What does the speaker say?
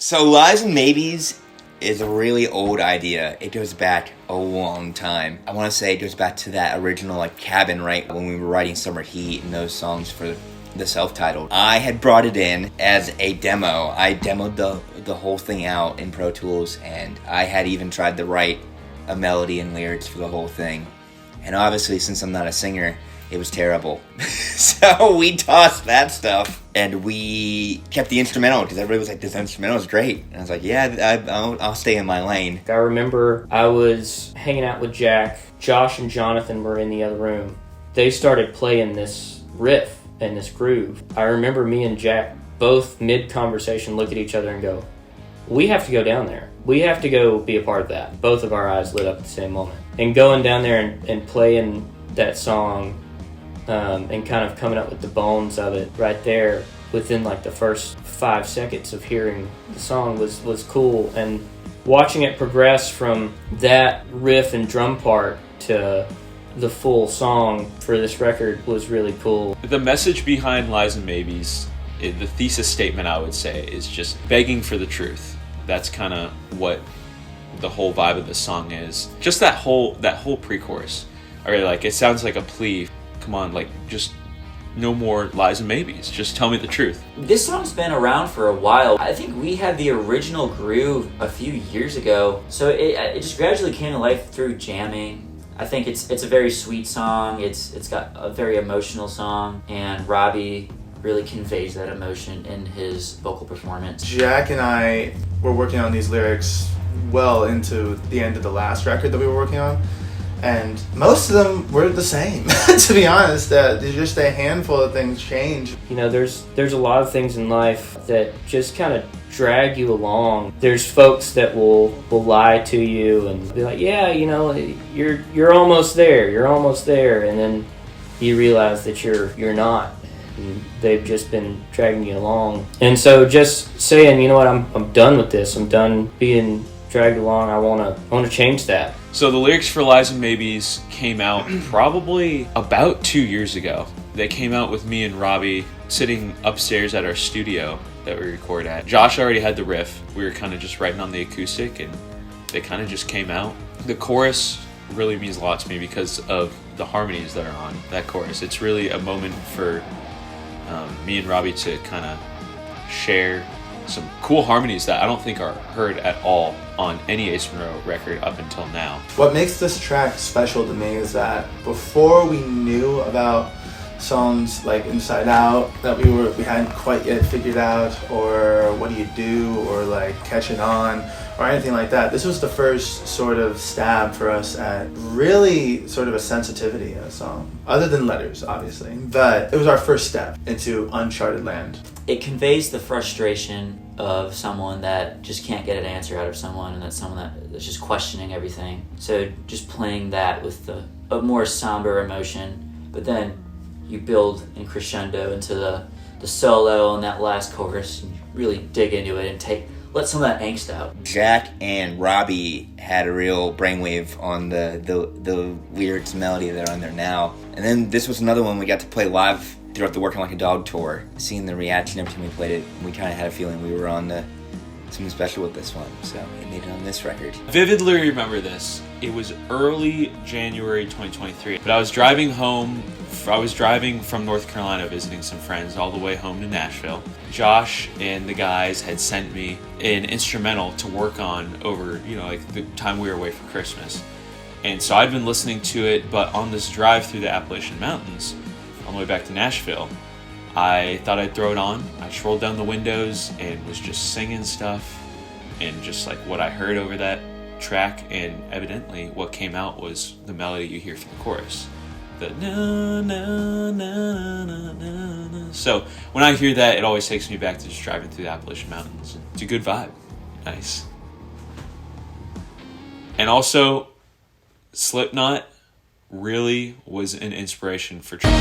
So Lies and Maybes is a really old idea. It goes back a long time. I want to say it goes back to that original like Cabin, right? When we were writing Summer Heat and those songs for the self-titled. I had brought it in as a demo. I demoed the whole thing out in Pro Tools, and I had even tried to write a melody and lyrics for the whole thing. And obviously, since I'm not a singer, it was terrible. So we tossed that stuff, and we kept the instrumental, because everybody was like, this instrumental is great. And I was like, yeah, I'll stay in my lane. I remember I was hanging out with Jack. Josh and Jonathan were in the other room. They started playing this riff and this groove. I remember me and Jack both mid-conversation look at each other and go, we have to go down there. We have to go be a part of that. Both of our eyes lit up at the same moment. And going down there and playing that song, and kind of coming up with the bones of it right there within like the first 5 seconds of hearing the song was cool. And watching it progress from that riff and drum part to the full song for this record was really cool. The message behind Lies and Maybes, the thesis statement I would say, is just begging for the truth. That's kind of what the whole vibe of the song is. Just that whole pre-chorus. I really like it. Sounds like a plea. Come on, like, just no more lies and maybes. Just tell me the truth. This song's been around for a while. I think we had the original groove a few years ago, so it just gradually came to life through jamming. I think it's a very sweet song. It's got a very emotional song, and Robbie really conveys that emotion in his vocal performance. Jack and I were working on these lyrics well into the end of the last record that we were working on. And most of them were the same, to be honest. There's just a handful of things change. You know, there's a lot of things in life that just kind of drag you along. There's folks that will lie to you and be like, yeah, you know, you're almost there, and then you realize that you're not. And they've just been dragging you along. And so just saying, you know what, I'm done with this. I'm done being dragged along. I want to change that. So the lyrics for Lies and Maybes came out probably about 2 years ago. They came out with me and Robbie sitting upstairs at our studio that we record at. Josh already had the riff. We were kind of just writing on the acoustic, and they kind of just came out. The chorus really means a lot to me because of the harmonies that are on that chorus. It's really a moment for me and Robbie to kind of share some cool harmonies that I don't think are heard at all on any Ace Monroe record up until now. What makes this track special to me is that before we knew about songs like Inside Out that we hadn't quite yet figured out, or What Do You Do, or like Catching On, or anything like that, this was the first sort of stab for us at really sort of a sensitivity in a song, other than Letters, obviously. But it was our first step into uncharted land. It conveys the frustration of someone that just can't get an answer out of someone, and that's someone that's just questioning everything. So just playing that with a more somber emotion, but then you build in crescendo into the solo and that last chorus, and really dig into it and let some of that angst out. Jack and Robbie had a real brainwave on the lyrics and melody that are on there now. And then this was another one we got to play live throughout the Working Like a Dog tour. Seeing the reaction every time we played it, we kind of had a feeling we were on something special with this one. So it made it on this record. Vividly remember this. It was early January 2023, but I was driving home. I was driving from North Carolina visiting some friends all the way home to Nashville. Josh and the guys had sent me an instrumental to work on over, like the time we were away for Christmas. And so I'd been listening to it, but on this drive through the Appalachian Mountains, on the way back to Nashville, I thought I'd throw it on. I just rolled down the windows and was just singing stuff, and just like what I heard over that track, and evidently what came out was the melody you hear from the chorus. The na na na na na na. So when I hear that, it always takes me back to just driving through the Appalachian Mountains. It's a good vibe. Nice. And also, Slipknot really was an inspiration for Trump.